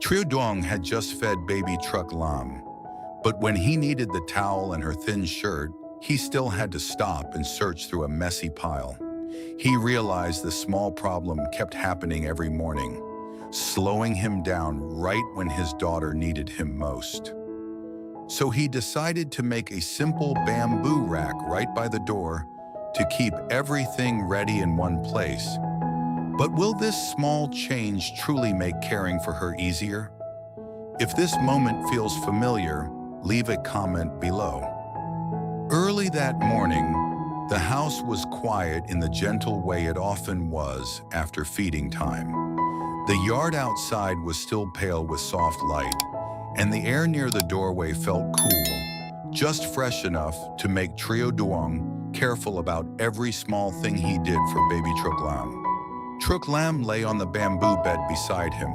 Trieu Duong had just fed baby Truc Lam, but when he needed the towel and her thin shirt, he still had to stop and search through a messy pile. He realized the small problem kept happening every morning, slowing him down right when his daughter needed him most. So he decided to make a simple bamboo rack right by the door to keep everything ready in one place. But will this small change truly make caring for her easier? If this moment feels familiar, leave a comment below. Early that morning, the house was quiet in the gentle way it often was after feeding time. The yard outside was still pale with soft light, and the air near the doorway felt cool, just fresh enough to make Trieu Duong careful about every small thing he did for baby Truc Lam. Truc Lam lay on the bamboo bed beside him,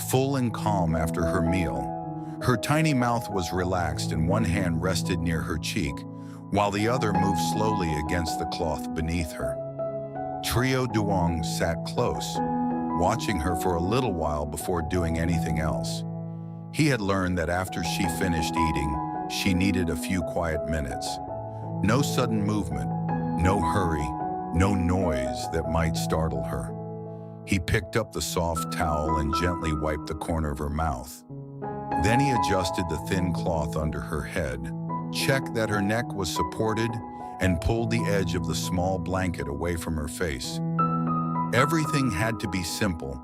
full and calm after her meal. Her tiny mouth was relaxed and one hand rested near her cheek, while the other moved slowly against the cloth beneath her. Trieu Duong sat close, watching her for a little while before doing anything else. He had learned that after she finished eating, she needed a few quiet minutes. No sudden movement, no hurry, no noise that might startle her. He picked up the soft towel and gently wiped the corner of her mouth. Then he adjusted the thin cloth under her head, checked that her neck was supported, and pulled the edge of the small blanket away from her face. Everything had to be simple,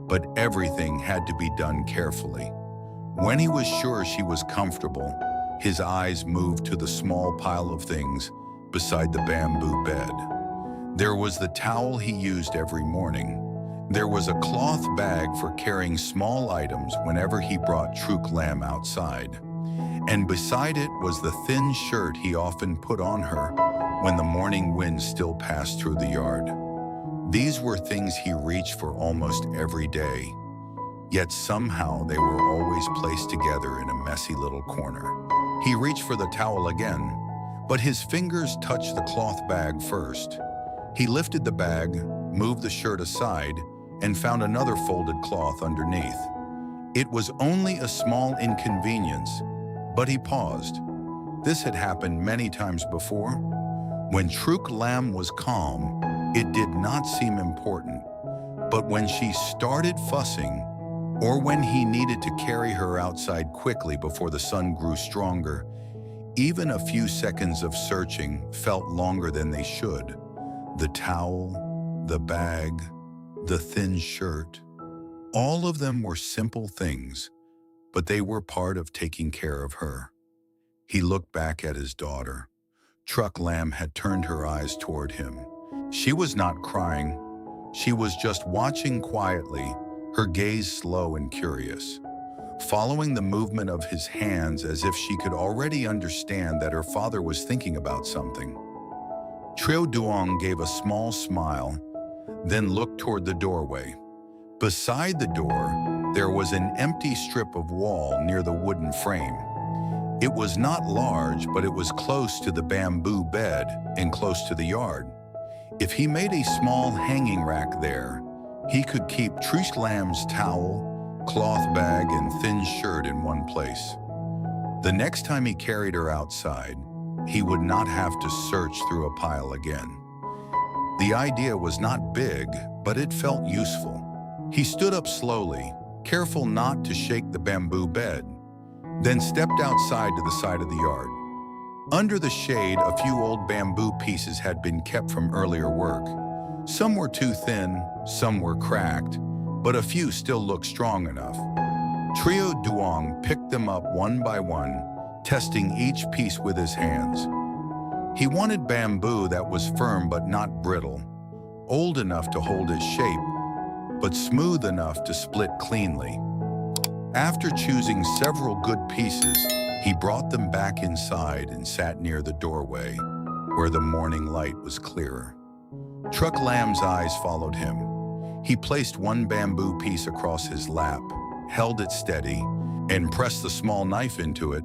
but everything had to be done carefully. When he was sure she was comfortable, his eyes moved to the small pile of things beside the bamboo bed. There was the towel he used every morning. There was a cloth bag for carrying small items whenever he brought Truc Lam outside. And beside it was the thin shirt he often put on her when the morning wind still passed through the yard. These were things he reached for almost every day, yet somehow they were always placed together in a messy little corner. He reached for the towel again, but his fingers touched the cloth bag first. He lifted the bag, moved the shirt aside, and found another folded cloth underneath. It was only a small inconvenience, but he paused. This had happened many times before. When Truc Lam was calm, it did not seem important. But when she started fussing, or when he needed to carry her outside quickly before the sun grew stronger, even a few seconds of searching felt longer than they should. The towel, the bag, the thin shirt, all of them were simple things, but they were part of taking care of her. He looked back at his daughter. Truc Lam had turned her eyes toward him. She was not crying. She was just watching quietly, her gaze slow and curious, following the movement of his hands as if she could already understand that her father was thinking about something. Trieu Duong gave a small smile, then looked toward the doorway. Beside the door, there was an empty strip of wall near the wooden frame. It was not large, but it was close to the bamboo bed and close to the yard. If he made a small hanging rack there, he could keep Truc Lam's towel, cloth bag, and thin shirt in one place. The next time he carried her outside, he would not have to search through a pile again. The idea was not big, but it felt useful. He stood up slowly, careful not to shake the bamboo bed, then stepped outside to the side of the yard. Under the shade, a few old bamboo pieces had been kept from earlier work. Some were too thin, some were cracked, but a few still looked strong enough. Trieu Duong picked them up one by one, testing each piece with his hands. He wanted bamboo that was firm but not brittle, old enough to hold its shape, but smooth enough to split cleanly. After choosing several good pieces, he brought them back inside and sat near the doorway, where the morning light was clearer. Truc Lam's eyes followed him. He placed one bamboo piece across his lap, held it steady, and pressed the small knife into it.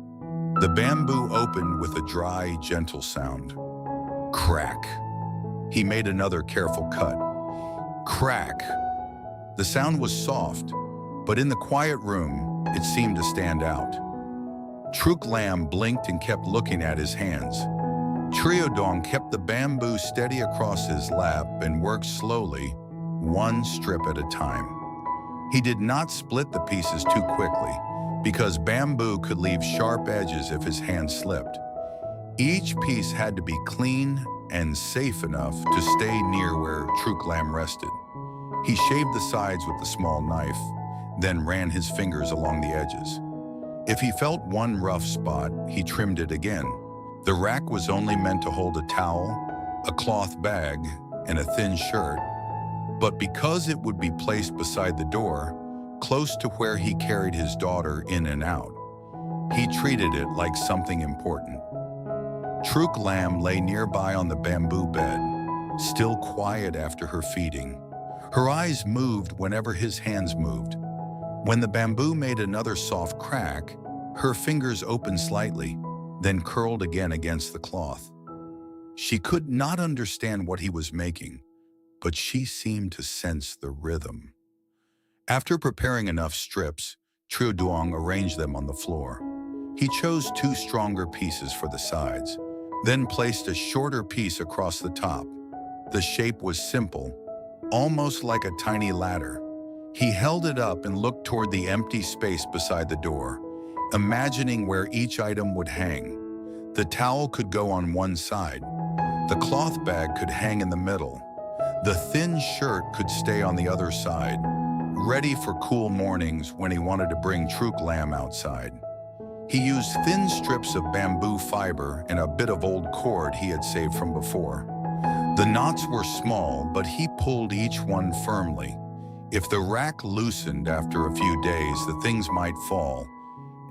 The bamboo opened with a dry, gentle sound. Crack. He made another careful cut. Crack. The sound was soft, but in the quiet room, it seemed to stand out. Truc Lam blinked and kept looking at his hands. Trieu Duong kept the bamboo steady across his lap and worked slowly, one strip at a time. He did not split the pieces too quickly, because bamboo could leave sharp edges if his hand slipped. Each piece had to be clean and safe enough to stay near where Truc Lam rested. He shaved the sides with the small knife, then ran his fingers along the edges. If he felt one rough spot, he trimmed it again. The rack was only meant to hold a towel, a cloth bag, and a thin shirt, but because it would be placed beside the door, close to where he carried his daughter in and out, he treated it like something important. Truc Lam lay nearby on the bamboo bed, still quiet after her feeding. Her eyes moved whenever his hands moved. When the bamboo made another soft crack, her fingers opened slightly, then curled again against the cloth. She could not understand what he was making, but she seemed to sense the rhythm. After preparing enough strips, Trieu Duong arranged them on the floor. He chose 2 stronger pieces for the sides, then placed a shorter piece across the top. The shape was simple, almost like a tiny ladder. He held it up and looked toward the empty space beside the door, imagining where each item would hang. The towel could go on one side. The cloth bag could hang in the middle. The thin shirt could stay on the other side, ready for cool mornings when he wanted to bring Truc Lam outside. He used thin strips of bamboo fiber and a bit of old cord he had saved from before. The knots were small, but he pulled each one firmly. If the rack loosened after a few days, the things might fall,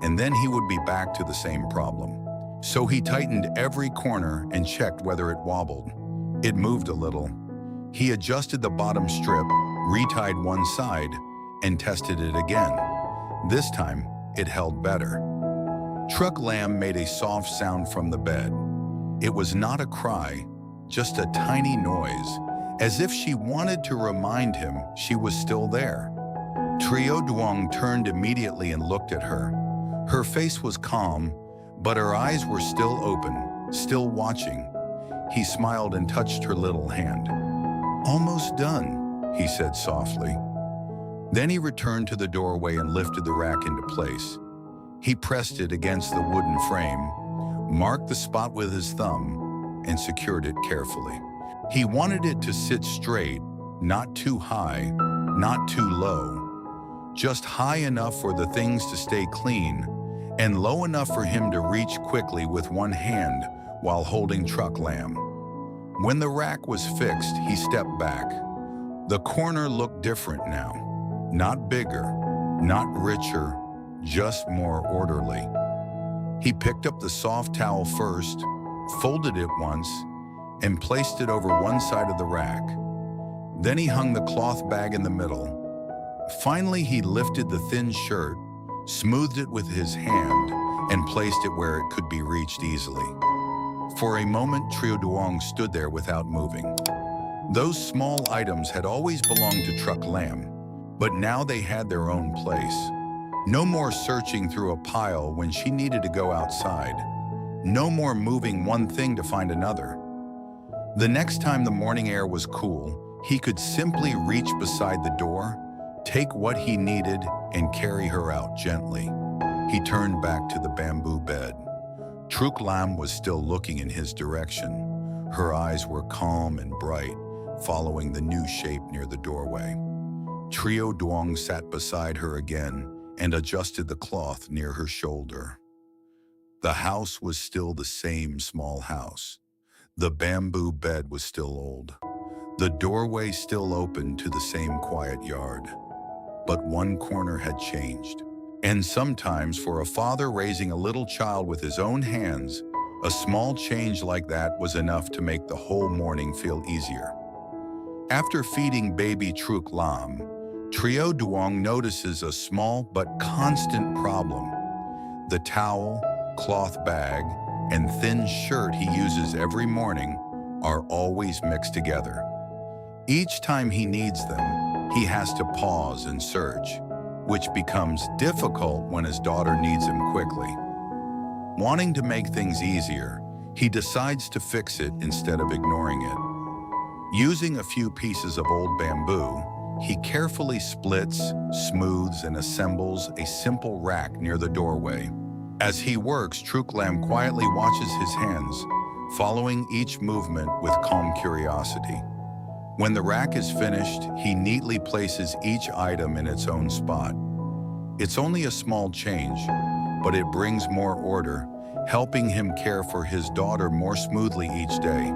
and then he would be back to the same problem. So he tightened every corner and checked whether it wobbled. It moved a little. He adjusted the bottom strip, retied one side, and tested it again. This time, it held better. Truc Lam made a soft sound from the bed. It was not a cry, just a tiny noise, as if she wanted to remind him she was still there. Trieu Duong turned immediately and looked at her. Her face was calm, but her eyes were still open, still watching. He smiled and touched her little hand. "Almost done," he said softly. Then he returned to the doorway and lifted the rack into place. He pressed it against the wooden frame, marked the spot with his thumb, and secured it carefully. He wanted it to sit straight, not too high, not too low, just high enough for the things to stay clean and low enough for him to reach quickly with one hand while holding Truc Lam. When the rack was fixed, he stepped back. The corner looked different now. Not bigger, not richer, just more orderly. He picked up the soft towel first, folded it once, and placed it over one side of the rack. Then he hung the cloth bag in the middle. Finally, he lifted the thin shirt, smoothed it with his hand, and placed it where it could be reached easily. For a moment, Trieu Duong stood there without moving. Those small items had always belonged to Truc Lam, but now they had their own place. No more searching through a pile when she needed to go outside. No more moving one thing to find another. The next time the morning air was cool, he could simply reach beside the door, take what he needed, and carry her out gently. He turned back to the bamboo bed. Truc Lam was still looking in his direction. Her eyes were calm and bright, following the new shape near the doorway. Trieu Duong sat beside her again and adjusted the cloth near her shoulder. The house was still the same small house. The bamboo bed was still old. The doorway still open to the same quiet yard. But one corner had changed. And sometimes for a father raising a little child with his own hands, a small change like that was enough to make the whole morning feel easier. After feeding baby Truc Lam, Trieu Duong notices a small but constant problem. The towel, cloth bag, and thin shirt he uses every morning are always mixed together. Each time he needs them, he has to pause and search. which becomes difficult when his daughter needs him quickly. Wanting to make things easier, he decides to fix it instead of ignoring it. Using a few pieces of old bamboo, he carefully splits, smooths, and assembles a simple rack near the doorway. As he works, Truc Lam quietly watches his hands, following each movement with calm curiosity. When the rack is finished, he neatly places each item in its own spot. It's only a small change, but it brings more order, helping him care for his daughter more smoothly each day.